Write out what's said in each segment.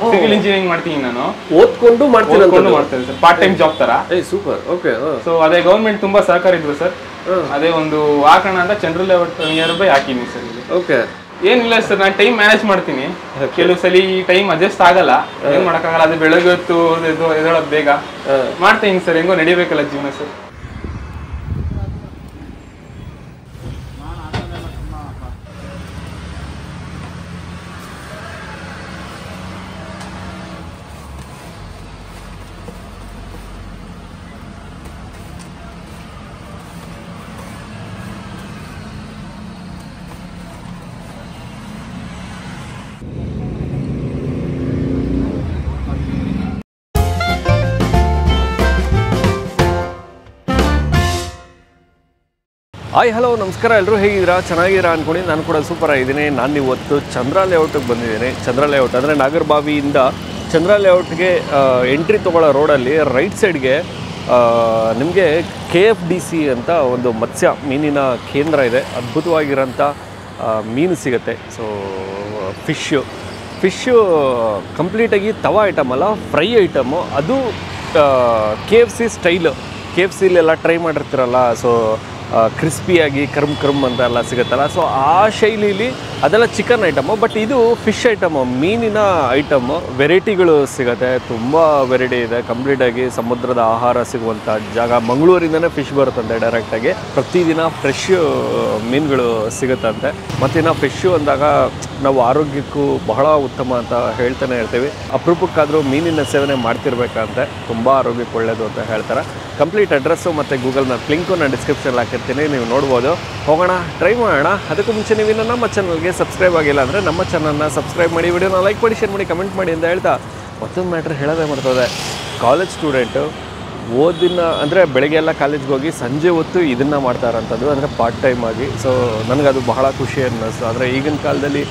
Civil engineering ಮಾಡ್ತೀನಿ ನಾನು. ಓದ್ಕೊಂಡು ಮಾಡ್ತೇನೆ ಸರ್, ಪಾರ್ಟ್ ಟೈಮ್ ಜಾಬ್ ತರ. ಸೂಪರ್. ಓಕೆ. ಸೊ ಅದೇ ಗೌರ್ಮೆಂಟ್ ತುಂಬಾ ಸಹಕರಿದ್ರು ಸರ್. ಅದೇ ಒಂದು ಹಾಕೋಣ ಅಂತ ಜನರಲ್ ಲೇಔಟ್ ನಿಯರ್ ಬೈ ಹಾಕಿನಿ ಸರ್. ಓಕೆ. ಏನಿಲ್ಲ ಸರ್, ನಾನು ಟೈಮ್ ಮ್ಯಾನೇಜ್ ಮಾಡ್ತೀನಿ. ಕೆಲವು ಸಲ ಟೈಮ್ ಅಡ್ಜಸ್ಟ್ ಆಗಲ್ಲ, ಏನ್ ಮಾಡಕ್ಕಾಗಲ್ಲ. ಅದು ಬೆಳಗ್ಗೆ ಹೊತ್ತು ಎದೊಳಗ್ ಬೇಗ ಮಾಡ್ತೀನಿ ಸರ್, ಹೆಂಗೋ ನಡಿಬೇಕಲ್ಲ ಜೀವನ ಸರ್. ಹಾಯ್ ಹಲೋ ನಮಸ್ಕಾರ, ಎಲ್ಲರೂ ಹೇಗಿದ್ದೀರಾ? ಚೆನ್ನಾಗಿದ್ದೀರಾ ಅಂದ್ಕೊಂಡು ನಾನು ಕೂಡ ಸೂಪರ್ ಆಗಿದ್ದೀನಿ. ನಾನು ಇವತ್ತು ಚಂದ್ರ ಲೇಔಟಿಗೆ ಬಂದಿದ್ದೀನಿ. ಚಂದ್ರ ಲೇಔಟ್ ಅಂದರೆ ನಾಗರಬಾವಿಯಿಂದ ಚಂದ್ರ ಲೇಔಟ್ಗೆ ಎಂಟ್ರಿ ತೊಗೊಳ್ಳೋ ರೋಡಲ್ಲಿ ರೈಟ್ ಸೈಡ್ಗೆ ನಿಮಗೆ KFDC ಅಂತ ಒಂದು ಮತ್ಸ್ಯ ಮೀನಿನ ಕೇಂದ್ರ ಇದೆ. ಅದ್ಭುತವಾಗಿರೋಂಥ ಮೀನು ಸಿಗುತ್ತೆ. ಸೊ ಫಿಶ್ಶು ಕಂಪ್ಲೀಟಾಗಿ ತವಾ ಐಟಮ್ ಅಲ್ಲ, ಫ್ರೈ ಐಟಮು. ಅದು KFC ಸ್ಟೈಲು. KFCಲೆಲ್ಲ ಟ್ರೈ ಮಾಡಿರ್ತೀರಲ್ಲ, ಸೊ ಕ್ರಿಸ್ಪಿಯಾಗಿ ಕರ್ಮ್ ಅಂತ ಎಲ್ಲ ಸಿಗುತ್ತಲ್ಲ. ಸೊ ಆ ಶೈಲಿಲಿ ಅದೆಲ್ಲ ಚಿಕನ್ ಐಟಮು, ಬಟ್ ಇದು ಫಿಶ್ ಐಟಮು, ಮೀನಿನ ಐಟಮು. ವೆರೈಟಿಗಳು ಸಿಗುತ್ತೆ, ತುಂಬ ವೆರೈಟಿ ಇದೆ. ಕಂಪ್ಲೀಟಾಗಿ ಸಮುದ್ರದ ಆಹಾರ ಸಿಗುವಂಥ ಜಾಗ. ಮಂಗಳೂರಿಂದನೇ ಫಿಶ್ ಬರುತ್ತಂತೆ ಡೈರೆಕ್ಟಾಗಿ. ಪ್ರತಿದಿನ ಫ್ರೆಶ್ ಮೀನುಗಳು ಸಿಗುತ್ತಂತೆ. ಮತ್ತಿನ್ನು ಫಿಶ್ಶು ಅಂದಾಗ ನಾವು ಆರೋಗ್ಯಕ್ಕೂ ಬಹಳ ಉತ್ತಮ ಅಂತ ಹೇಳ್ತಾನೆ ಇರ್ತೀವಿ. ಅಪರೂಪಕ್ಕಾದರೂ ಮೀನಿನ ಸೇವನೆ ಮಾಡ್ತಿರ್ಬೇಕಂತೆ, ತುಂಬ ಆರೋಗ್ಯಕ್ಕೆ ಒಳ್ಳೆಯದು ಅಂತ ಹೇಳ್ತಾರೆ. ಕಂಪ್ಲೀಟ್ ಅಡ್ರೆಸ್ಸು ಮತ್ತು ಗೂಗಲ್ ಮ್ಯಾಪ್ ಲಿಂಕು ನಾನು ಡಿಸ್ಕ್ರಿಪ್ಷನ್ ಹಾಕಿರ್ತೀನಿ, ನೀವು ನೋಡ್ಬೋದು. ಹೋಗೋಣ, ಟ್ರೈ ಮಾಡೋಣ. ಅದಕ್ಕೂ ಮುಂಚೆ ನೀವು ಇನ್ನೂ ನಮ್ಮ ಚಾನಲ್ಗೆ ಸಬ್ಸ್ಕ್ರೈಬ್ ಆಗಿಲ್ಲ ಅಂದರೆ ನಮ್ಮ ಚಾನಲ್ನ ಸಬ್ಸ್ಕ್ರೈಬ್ ಮಾಡಿ, ವಿಡಿಯೋನ ಲೈಕ್ ಮಾಡಿ, ಶೇರ್ ಮಾಡಿ, ಕಮೆಂಟ್ ಮಾಡಿ ಅಂತ ಹೇಳ್ತಾ ಮತ್ತೊಂದು ಮ್ಯಾಟ್ರ್ ಹೇಳೋದೇ ಮಾಡ್ತದೆ. ಕಾಲೇಜ್ ಸ್ಟೂಡೆಂಟು ಓದಿನ ಅಂದರೆ ಬೆಳಗ್ಗೆ ಎಲ್ಲ ಕಾಲೇಜ್ಗೆ ಹೋಗಿ ಸಂಜೆ ಹೊತ್ತು ಇದನ್ನು ಮಾಡ್ತಾ ಇರೋಂಥದ್ದು, ಅಂದರೆ ಪಾರ್ಟ್ ಟೈಮ್ ಆಗಿ. ಸೊ ನನಗದು ಬಹಳ ಖುಷಿ ಅನ್ನಿಸ್ತು. ಅಂದರೆ ಈಗಿನ ಕಾಲದಲ್ಲಿ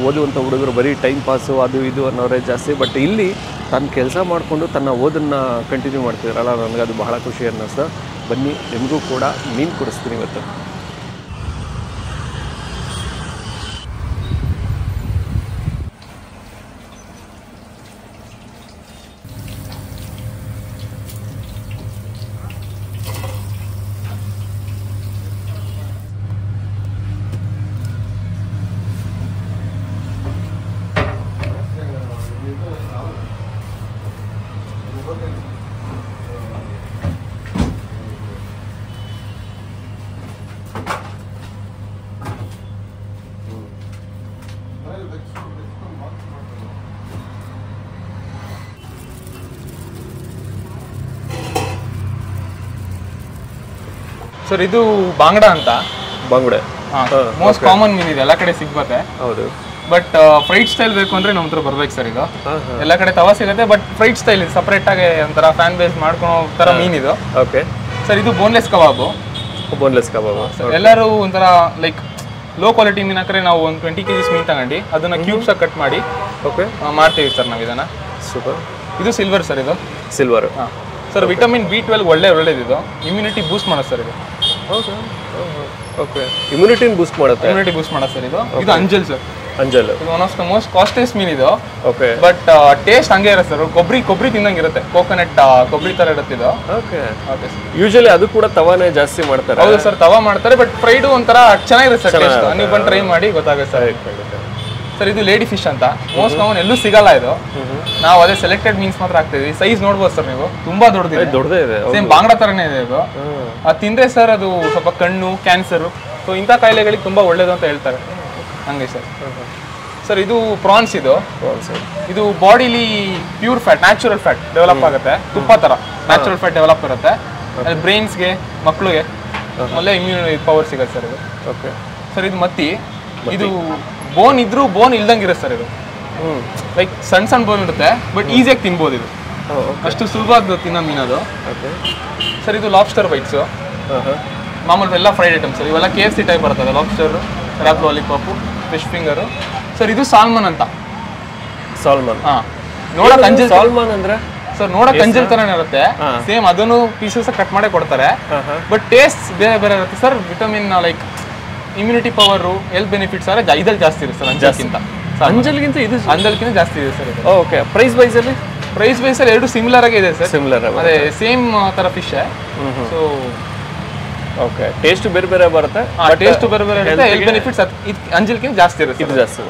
ಓದುವಂಥ ಹುಡುಗರು ಬರೀ ಟೈಮ್ ಪಾಸು ಅದು ಇದು ಅನ್ನೋರೇ ಜಾಸ್ತಿ. ಬಟ್ ಇಲ್ಲಿ ತನ್ನ ಕೆಲಸ ಮಾಡಿಕೊಂಡು ತನ್ನ ಓದನ್ನು ಕಂಟಿನ್ಯೂ ಮಾಡ್ತಿದ್ರಲ್ಲ, ನನಗದು ಬಹಳ ಖುಷಿ ಅನ್ನಿಸ್ತು. ಬನ್ನಿ, ನಿಮಗೂ ಕೂಡ ಮೀನು ಕೊಡಿಸ್ತೀನಿ ಇವತ್ತು. ಸರ್ ಇದು ಬಾಂಗ್ಡಾ ಅಂತ. ಬಾಂಗ್ಡೆ ಮೋಸ್ಟ್ ಕಾಮನ್ ಮೀನ್ ಇದೆ, ಎಲ್ಲ ಕಡೆ ಸಿಗ್ಬತ್ತೆ. ಹೌದು. ಬಟ್ ಫ್ರೈಟ್ ಸ್ಟೈಲ್ ಬೇಕು ಅಂದ್ರೆ ನಮ್ಮ ಹತ್ರ ಬರ್ಬೇಕು ಸರ್. ಇದು ಎಲ್ಲ ಕಡೆ ತವಾ ಸಿಗುತ್ತೆ, ಬಟ್ ಫ್ರೈಟ್ ಸ್ಟೈಲ್ ಇದು ಸಪರೇಟ್ ಆಗಿ ಒಂಥರ ಫ್ಯಾನ್ ಬೇಸ್ ಮಾಡ್ಕೊಳೋ ತರ ಮೀನ್ ಇದು. ಓಕೆ ಸರ್, ಇದು ಬೋನ್ಲೆಸ್ ಕಬಾಬು. ಎಲ್ಲರೂ ಒಂಥರ ಲೈಕ್ ಲೋ ಕ್ವಾಲಿಟಿ ಮೀನ್ ಹಾಕ್ರೆ ನಾವು ಒಂದು 20 kg ಮೀನ್ ತಗೊಂಡು ಅದನ್ನ ಕ್ಯೂಬ್ಸ್ ಆಗಿ ಕಟ್ ಮಾಡಿ ಮಾಡ್ತೀವಿ ಸರ್ ನಾವು ಇದನ್ನ. ಸೂಪರ್. ಇದು ಸಿಲ್ವರ್ ಸರ್. ಇದು ಸಿಲ್ವರ್. ಸರ್ ವಿಟಮಿನ್ B12 ಒಳ್ಳೇದು. ಇದು ಇಮ್ಯುನಿಟಿ ಬೂಸ್ಟ್ ಮಾಡುತ್ತೆ ಸರ್. ಇದು ಓಕೆ, ಇಮ್ಯುನಿಟಿ ಬೂಸ್ಟ್ ಮಾಡುತ್ತೆ ಸರ್. ಇದು ಅಂಜಲ್ ಸರ್. ಅಂಜಲ್ ಇದು one of the most costliest ಮೀನ್ ಇದು. ಓಕೆ, ಬಟ್ ಟೇಸ್ಟ್ ಹಂಗೆ ಇರುತ್ತೆ ಸರ್. ಕೊಬ್ಬರಿ ತಿನ್ನಂಗೆ ಇರುತ್ತೆ, ಕೋಕೋನಟ್ ಕೊಬ್ಬರಿ ತರ ಇರುತ್ತೆ ಇದು. Okay okay. ಯೂಶಲಿ ಅದು ಕೂಡ ತವಾನೇ ಜಾಸ್ತಿ ಮಾಡ್ತಾರೆ. ಹೌದು ಸರ್, ತವಾ ಮಾಡ್ತಾರೆ, ಬಟ್ ಫ್ರೈಡ್ ಒಂಥರ ಚೆನ್ನಾಗಿರುತ್ತೆ ಸರ್. ನೀವು ಬಂದು ಟ್ರೈ ಮಾಡಿ ಗೊತ್ತಾಗುತ್ತೆ ಸರ್. ಸರ್ ಇದು ಲೇಡಿ ಫಿಶ್ ಅಂತ, ಮೋಸ್ಟ್ ಕಾಮನ್ ಎಲ್ಲೂ ಸಿಗಲ್ಲ ಇದು. ನಾವು ಅದೇ ಸೆಲೆಕ್ಟೆಡ್ ಮೀನ್ಸ್ ಮಾತ್ರ ಹಾಕ್ತೀವಿ. ಸೈಜ್ ನೋಡ್ಬೋದು ಸರ್ ನೀವು, ತುಂಬಾ ದೊಡ್ಡದೇ ಇದೆ. ಸೇಮ್ ಬಾಂಗ್ಡಾ ತರನೇ ಇದೆ ಇದು. ಅದು ತಿಂದ್ರೆ ಸರ್ ಅದು ಸ್ವಲ್ಪ ಕಣ್ಣು, ಕ್ಯಾನ್ಸರ್, ಸೊ ಇಂಥ ಕಾಯಿಲೆಗಳಿಗೆ ತುಂಬಾ ಒಳ್ಳೇದು ಅಂತ ಹೇಳ್ತಾರೆ. ಹಂಗೆ ಸರ್. ಸರ್ ಇದು ಪ್ರಾನ್ಸ್. ಇದು bodily pure fat, natural fat develop ಆಗುತ್ತೆ. ತುಪ್ಪ ತರ ನ್ಯಾಚುರಲ್ ಫ್ಯಾಟ್ ಡೆವಲಪ್ ಇರುತ್ತೆ. ಅದು ಬ್ರೈನ್ಸ್ಗೆ, ಮಕ್ಕಳಿಗೆ ಒಳ್ಳೆ ಇಮ್ಯೂನಿಟಿ ಪವರ್ ಸಿಗುತ್ತೆ ಸರ್ ಇದು. ಓಕೆ ಸರ್ ಇದು ಮತ್ತಿ. ಇದು ಬೋನ್ ಇದ್ರೂ ಬೋನ್ ಇಲ್ದಂಗೆ ಇರುತ್ತೆ ಸರ್. ಇದು ಲೈಕ್ ಸಣ್ಣ ಬೋನ್ ಇರುತ್ತೆ, ಬಟ್ ಈಸಿಯಾಗಿ ತಿನ್ಬೋದು. ಇದು ಅಷ್ಟು ಸುಲಭವಾಗಿ ತಿನ್ನೋ ಮೀನದು. ಸರ್ ಇದು ಲಾಬ್ಸ್ಟರ್ ಬೈಟ್ಸು. ಮಾಮೂಲಿ ಎಲ್ಲ ಫ್ರೈಡ್ ಐಟಮ್ಸ್ ಸರ್. ಇವೆಲ್ಲ KFC ಟೈಪ್ ಬರ್ತದೆ. Lobster, crab lollipop, fish finger. Sir ಇದು ಸಾಲ್ಮನ್ ಅಂತ. ಸಾಲ್ಮನ್. ನೋಡಕ್ ಅಂಜಲ್. ಸಾಲ್ಮನ್ ಅಂದ್ರೆ ಸರ್ ನೋಡಕ್ ಅಂಜಲ್ ತರನೇ ಇರುತ್ತೆ. ಸೇಮ್ ಅದನ್ನು ಪೀಸಸ್ ಕಟ್ ಮಾಡೇ ಕೊಡ್ತಾರೆ, ಬಟ್ ಟೇಸ್ಟ್ ಬೇರೆ ಬೇರೆ ಇರುತ್ತೆ sir. Vitamin like immunity power, health benefits ಇದ್ರಲ್ಲಿ ಜಾಸ್ತಿ ಇರುತ್ತೆ ಸರ್ ಅಂಜಲ್ಗಿಂತ. ಅಂಜಲ್ಗಿಂತ ಇದು ಅಂಜಲ್ಕಿಂತ ಜಾಸ್ತಿ ಇದೆ ಸರ್. ಓಕೆ. ಪ್ರೈಸ್ ವೈಸಲ್ಲಿ ಎರಡು ಸಿಮಿಲರ್ ಆಗಿ ಇದೆ ಸರ್. ಸಿಮಿಲರ್ ಅದೇ ಸೇಮ್ ತರ ಫಿಶ್. So okay. ಟೇಸ್ಟ್ ಬೇರೆ ಬೇರೆ ಬರುತ್ತೆ. ಟೇಸ್ಟ್ ಬೇರೆ ಬೇರೆ ಇರುತ್ತೆ. ಹೆಲ್ತ್ ಬೆನಿಫಿಟ್ಸ್ ಅಂಜಲ್ಕಿಂತ ಜಾಸ್ತಿ ಇರುತ್ತೆ. ಇದು ಜಾಸ್ತಿ.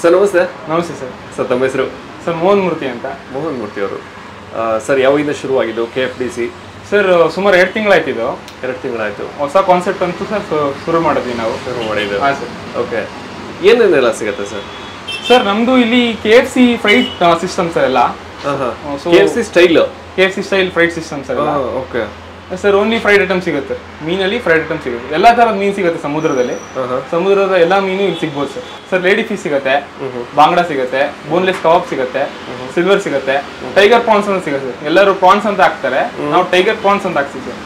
ಸರ್ ನಮಸ್ತೆ. ನಮಸ್ತೆ ಸರ್. ಸರ್ ತಮ್ಮ ಹೆಸರು? ಸರ್ ಮೋಹನ್ ಮೂರ್ತಿ ಅಂತ. ಮೋಹನ್ ಮೂರ್ತಿ ಅವರು. ಸರ್ ಯಾವಾಗಿಂದ ಶುರುವಾಗಿದ್ದು KFDC? ಸರ್ ಸುಮಾರು 2 ತಿಂಗಳಾಯ್ತಿದ್ದು. 2 ತಿಂಗಳಾಯ್ತು. ಹೊಸ ಕಾನ್ಸೆಪ್ಟ್ ಅಂತೂ ಸರ್ ಶುರು ಮಾಡಿದ್ವಿ ನಾವು. ಶುರು ಮಾಡಿದ್ದು. ಹಾಂ ಸರ್. ಓಕೆ. ಏನೇನೆಲ್ಲ ಸಿಗುತ್ತೆ ಸರ್? ಸರ್ ನಮ್ದು ಇಲ್ಲಿ KFC ಫ್ರೈಟ್ ಸಿಸ್ಟಮ್ ಸರ್ ಎಲ್ಲ. KFC style freight system sir. Okay sir only fried item ಸಿಗುತ್ತೆ. ಮೀನಲ್ಲಿ ಫ್ರೈಡ್ ಐಟಮ್ ಸಿಗುತ್ತೆ. ಎಲ್ಲಾ ತರದ ಮೀನು ಸಿಗುತ್ತೆ ಸಮುದ್ರದಲ್ಲಿ. ಸಮುದ್ರದ ಎಲ್ಲಾ ಮೀನು ಇಲ್ಲಿ ಸಿಗ್ಬೋದು ಸರ್. ಸರ್ ಲೇಡಿ ಫಿಶ್ ಸಿಗುತ್ತೆ, ಬಾಂಗ್ಡಾ ಸಿಗುತ್ತೆ, ಬೋನ್ಲೆಸ್ ಕಬಾಬ್ ಸಿಗುತ್ತೆ, ಸಿಲ್ವರ್ ಸಿಗುತ್ತೆ, ಟೈಗರ್ ಪ್ರಾನ್ಸ್ ಅಂತ ಸಿಗುತ್ತೆ. ಎಲ್ಲರೂ ಪ್ರಾನ್ಸ್ ಅಂತ ಹಾಕ್ತಾರೆ, ನಾವು ಟೈಗರ್ ಪ್ರಾನ್ಸ್ ಅಂತ ಹಾಕ್ತೀವಿ ಸರ್.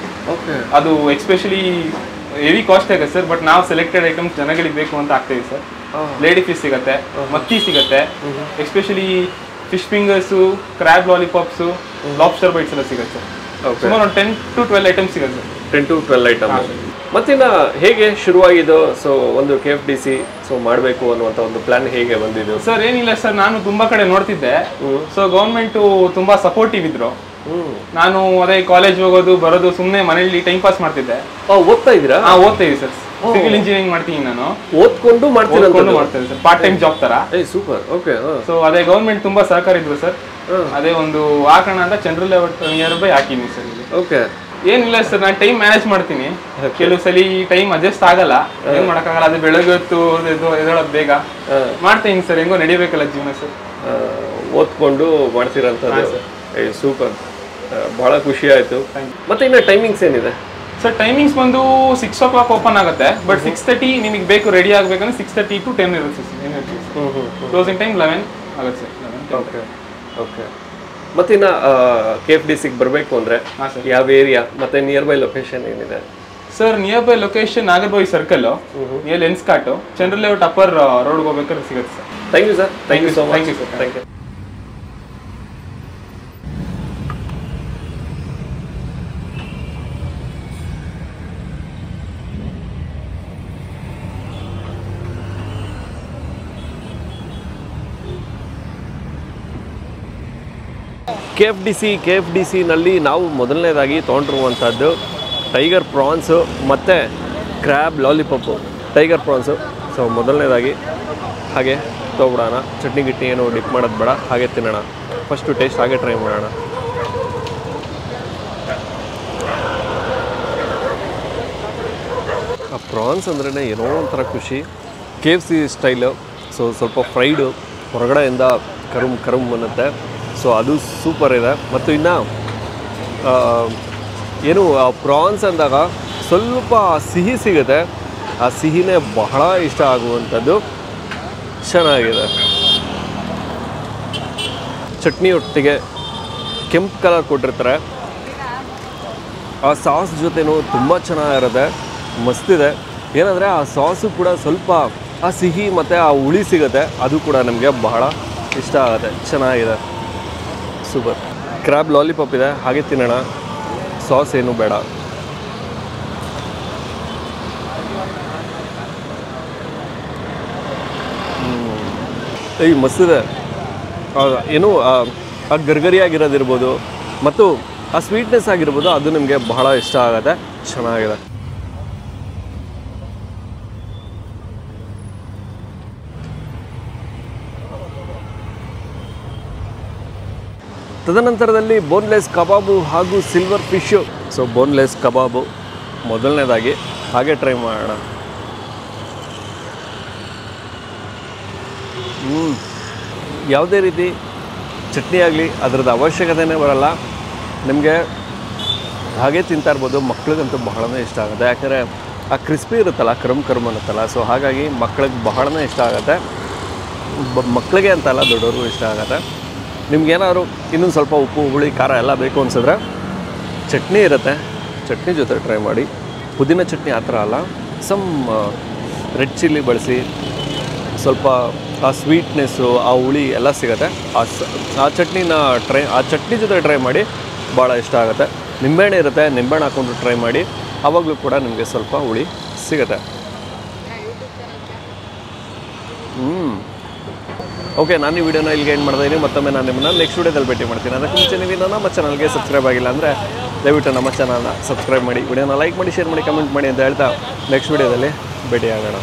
ಅದು ಎಕ್ಸ್ಪೆಷಲಿ ಹೆವಿ ಕಾಸ್ಟ್ ಆಗುತ್ತೆ ಸರ್. ಬಟ್ ನಾವು ಸೆಲೆಕ್ಟೆಡ್ ಐಟಮ್ಸ್ ಜನಗಳಿಗೆ ಬೇಕು ಅಂತ ಹಾಕ್ತೀವಿ ಸರ್. ಲೇಡಿ ಫಿಶ್ ಸಿಗುತ್ತೆ, ಮತ್ತಿ ಸಿಗುತ್ತೆ, especially fish fingers, crab lollipops, lobster bites ಎಲ್ಲ ಸಿಗುತ್ತೆ ಸರ್. ಸುಮಾರು 10 to 12 ಐಟಮ್ಸ್ ಸಿಗುತ್ತೆ ಸರ್. 10 to 12 item. ಮತ್ತಿನ್ನ ಹೇಗೆ ಶುರುವಾಗಿದ್ದು? ಸೊ ಒಂದು KFDC ಮಾಡಬೇಕು ಅನ್ನುವಂಥ ಒಂದು ಪ್ಲಾನ್ ಹೇಗೆ ಬಂದಿದ್ದು ಸರ್? ಏನಿಲ್ಲ ಸರ್, ನಾನು ತುಂಬಾ ಕಡೆ ನೋಡ್ತಿದ್ದೆ. ಸೊ ಗೌರ್ಮೆಂಟ್ ತುಂಬಾ ಸಪೋರ್ಟಿವ್ ಇದ್ರು. ನಾನು ಅದೇ ಕಾಲೇಜ್ ಹೋಗೋದು ಬರೋದು, ಸುಮ್ಮನೆ ಮನೇಲಿ ಟೈಮ್ ಪಾಸ್ ಮಾಡ್ತಿದ್ದೆ. ಓದ್ತಾ ಇದ್ದೀರಾ? ಓದ್ತಾ ಇದೀವಿ ಸರ್. ಸಿವಿಲ್ ಇಂಜಿನಿಯರಿಂಗ್ ಮಾಡ್ತೀನಿ ನಾನು. ಓದ್ಕೊಂಡು ಮಾಡ್ತೀನಿ ಸರ್, ಪಾರ್ಟ್ ಟೈಮ್ ಜಾಬ್ ತರ. ಸೂಪರ್. ಓಕೆ. ಸೊ ಅದೇ ಗೌರ್ಮೆಂಟ್ ತುಂಬಾ ಸಹಕಾರ ಇದ್ರು ಸರ್. ಅದೇ ಒಂದು ಹಾಕೋಣ ಅಂತ ಚಂದ್ರ ನಿಯರ್ ಬೈ ಹಾಕಿನಿ ಸರ್. ಓಕೆ. ಏನಿಲ್ಲ ಸರ್, ನಾನು ಟೈಮ್ ಮ್ಯಾನೇಜ್ ಮಾಡ್ತೀನಿ. ಕೆಲವು ಸಲ ಟೈಮ್ ಅಡ್ಜಸ್ಟ್ ಆಗಲ್ಲ, ಏನ್ ಮಾಡಕ್ಕಾಗಲ್ಲ. ಅದು ಬೆಳಗ್ಗೆ ಹೊತ್ತು ಎದ್ದೇಳೋದು ಬೇಗ ಮಾಡ್ತೀನಿ ಸರ್. ಹೆಂಗೋ ನಡಿಬೇಕಲ್ಲ ಜೀವನ ಸರ್. ಓದ್ಕೊಂಡು ಮಾಡ್ತಿರಂತದ್ದು. ಸೂಪರ್, ಬಹಳ ಖುಷಿ ಆಯ್ತು. ಮತ್ತೆ ಇನ್ನು ಟೈಮಿಂಗ್ಸ್ ಏನಿದೆ ಸರ್? ಟೈಮಿಂಗ್ಸ್ ಬಂದು 6 o'clock ಓಪನ್ ಆಗುತ್ತೆ. ಬಟ್ 6:30 ನಿಮಗೆ ಬೇಕು ರೆಡಿ ಆಗ್ಬೇಕಂದ್ರೆ 6:30 to 10 ಇರುತ್ತೆ ಸರ್. ಕ್ಲೋಸಿಂಗ್ ಟೈಮ್ 11 ಆಗುತ್ತೆ ಸರ್. Okay okay. ಮತ್ತಿನ್ನ KFDCಗೆ ಬರಬೇಕು ಅಂದರೆ ಯಾವ ಏರಿಯಾ ಮತ್ತೆ ನಿಯರ್ ಬೈ ಲೊಕೇಶನ್ ಏನಿದೆ sir? Nearby location Nagarbhavi circle, near Lenskart, Chandra layout upper ರೋಡ್ಗೆ ಹೋಗ್ಬೇಕಾದ್ರೆ ಸಿಗುತ್ತೆ sir. Thank you sir. Thank you so much. Thank you sir. Thank you. KFDCನಲ್ಲಿ ನಾವು ಮೊದಲನೇದಾಗಿ ತೊಗೊಂಡಿರುವಂಥದ್ದು ಟೈಗರ್ ಪ್ರಾನ್ಸು ಮತ್ತು ಕ್ರ್ಯಾಬ್ ಲಾಲಿಪಾಪು. ಟೈಗರ್ ಪ್ರಾನ್ಸು ಮೊದಲನೇದಾಗಿ ಹಾಗೆ ತೊಗೊಬಿಡೋಣ. ಚಟ್ನಿ ಗಿಟ್ನಿ ಏನು ಡಿಪ್ ಮಾಡೋದು ಬೇಡ, ಹಾಗೆ ತಿನ್ನೋಣ. ಫಸ್ಟು ಟೇಸ್ಟ್ ಹಾಗೆ ಟ್ರೈ ಮಾಡೋಣ. ಆ ಪ್ರಾನ್ಸ್ ಅಂದ್ರೇ ಏನೋ ಒಂಥರ ಖುಷಿ. KFC style. ಸ್ವಲ್ಪ ಫ್ರೈಡು, ಹೊರಗಡೆಯಿಂದ ಕರುಮ್ ಅನ್ನುತ್ತೆ. ಅದು ಸೂಪರ್ ಇದೆ. ಮತ್ತು ಇನ್ನು ಏನು ಪ್ರಾನ್ಸ್ ಅಂದಾಗ ಸ್ವಲ್ಪ ಸಿಹಿ ಸಿಗುತ್ತೆ. ಆ ಸಿಹಿನೇ ಬಹಳ ಇಷ್ಟ ಆಗುವಂಥದ್ದು. ಚೆನ್ನಾಗಿದೆ. ಚಟ್ನಿ ಒಟ್ಟಿಗೆ ಕೆಂಪು ಕಲರ್ ಕೊಟ್ಟಿರ್ತಾರೆ. ಆ ಸಾಸ್ ಜೊತೆನೂ ತುಂಬ ಚೆನ್ನಾಗಿರುತ್ತೆ, ಮಸ್ತಿದೆ. ಏನಂದರೆ ಆ ಸಾಸು ಕೂಡ ಸ್ವಲ್ಪ ಆ ಸಿಹಿ ಮತ್ತು ಆ ಹುಳಿ ಸಿಗುತ್ತೆ. ಅದು ಕೂಡ ನಮಗೆ ಬಹಳ ಇಷ್ಟ ಆಗುತ್ತೆ. ಚೆನ್ನಾಗಿದೆ, ಸೂಪರ್. ಕ್ರ್ಯಾಬ್ ಲಾಲಿಪಾಪ್ ಇದೆ, ಹಾಗೆ ತಿನ್ನೋಣ. ಸಾಸ್ ಏನು ಬೇಡ. ಮಸ್ತಿದೆ. ಏನು ಆ ಗರ್ಗರಿಯಾಗಿರೋದಿರ್ಬೋದು ಮತ್ತು ಆ ಸ್ವೀಟ್ನೆಸ್ ಆಗಿರ್ಬೋದು, ಅದು ನಿಮಗೆ ಬಹಳ ಇಷ್ಟ ಆಗುತ್ತೆ. ಚೆನ್ನಾಗಿದೆ. ತದನಂತರದಲ್ಲಿ ಬೋನ್ಲೆಸ್ ಕಬಾಬು ಹಾಗೂ ಸಿಲ್ವರ್ ಫಿಶ್ಶು. ಬೋನ್ಲೆಸ್ ಕಬಾಬು ಮೊದಲನೇದಾಗಿ ಹಾಗೆ ಟ್ರೈ ಮಾಡೋಣ. ಯಾವುದೇ ರೀತಿ ಚಟ್ನಿ ಆಗಲಿ ಅದರದ್ದು ಅವಶ್ಯಕತೆಯೇ ಬರಲ್ಲ. ನಿಮಗೆ ಹಾಗೆ ತಿಂತಾ ಇರ್ಬೋದು. ಮಕ್ಳಿಗಂತೂ ಬಹಳನೇ ಇಷ್ಟ ಆಗುತ್ತೆ. ಯಾಕಂದರೆ ಆ ಕ್ರಿಸ್ಪಿ ಇರುತ್ತಲ್ಲ, ಕರ್ಮ್ ಅನ್ನುತ್ತಲ್ಲ. ಹಾಗಾಗಿ ಮಕ್ಳಿಗೆ ಬಹಳನೇ ಇಷ್ಟ ಆಗುತ್ತೆ. ಮಕ್ಕಳಿಗೆ ಅಂತಲ್ಲ, ದೊಡ್ಡವ್ರಿಗೂ ಇಷ್ಟ ಆಗುತ್ತೆ. ನಿಮ್ಗೇನಾದ್ರು ಇನ್ನೊಂದು ಸ್ವಲ್ಪ ಉಪ್ಪು, ಹುಳಿ, ಖಾರ ಎಲ್ಲ ಬೇಕು ಅನಿಸಿದ್ರೆ ಚಟ್ನಿ ಇರುತ್ತೆ, ಚಟ್ನಿ ಜೊತೆ ಟ್ರೈ ಮಾಡಿ. ಪುದೀನ ಚಟ್ನಿ ಆ ಥರ ಅಲ್ಲ, ರೆಡ್ ಚಿಲ್ಲಿ ಬಳಸಿ, ಸ್ವಲ್ಪ ಆ ಸ್ವೀಟ್ನೆಸ್ಸು ಆ ಹುಳಿ ಎಲ್ಲ ಸಿಗುತ್ತೆ. ಆ ಚಟ್ನಿ ಜೊತೆ ಟ್ರೈ ಮಾಡಿ, ಭಾಳ ಇಷ್ಟ ಆಗುತ್ತೆ. ನಿಂಬೆಹಣ್ಣು ಇರುತ್ತೆ, ನಿಂಬೆಹಣ್ಣು ಹಾಕ್ಕೊಂಡು ಟ್ರೈ ಮಾಡಿ, ಆವಾಗಲೂ ಕೂಡ ನಿಮಗೆ ಸ್ವಲ್ಪ ಹುಳಿ ಸಿಗುತ್ತೆ. ಓಕೆ, ನಾನು ಈ ವಿಡಿಯೋನ ಇಲ್ಲಿಗೆ ಏನು ಮಾಡ್ತಾ ಇದ್ದೀನಿ. ಮತ್ತೊಮ್ಮೆ ನಾನು ನಿಮ್ಮನ್ನ ನೆಕ್ಸ್ಟ್ ವಿಡಿಯೋದಲ್ಲಿ ಭೇಟಿ ಮಾಡ್ತೀನಿ. ಅದಕ್ಕೆ ಮುಂಚೆ ನೀವು ನಮ್ಮ ಚಾನಲ್ಗೆ ಸಬ್ಸ್ಕ್ರೈಬ್ ಆಗಿಲ್ಲ ಅಂದರೆ ದಯವಿಟ್ಟು ನಮ್ಮ ಚಾನಲ್ನ ಸಬ್ಸ್ಕ್ರೈಬ್ ಮಾಡಿ, ವಿಡಿಯೋನ ಲೈಕ್ ಮಾಡಿ, ಶೇರ್ ಮಾಡಿ, ಕಮೆಂಟ್ ಮಾಡಿ ಅಂತ ಹೇಳ್ತಾ ನೆಕ್ಸ್ಟ್ ವಿಡಿಯೋದಲ್ಲಿ ಭೇಟಿ ಆಗೋಣ.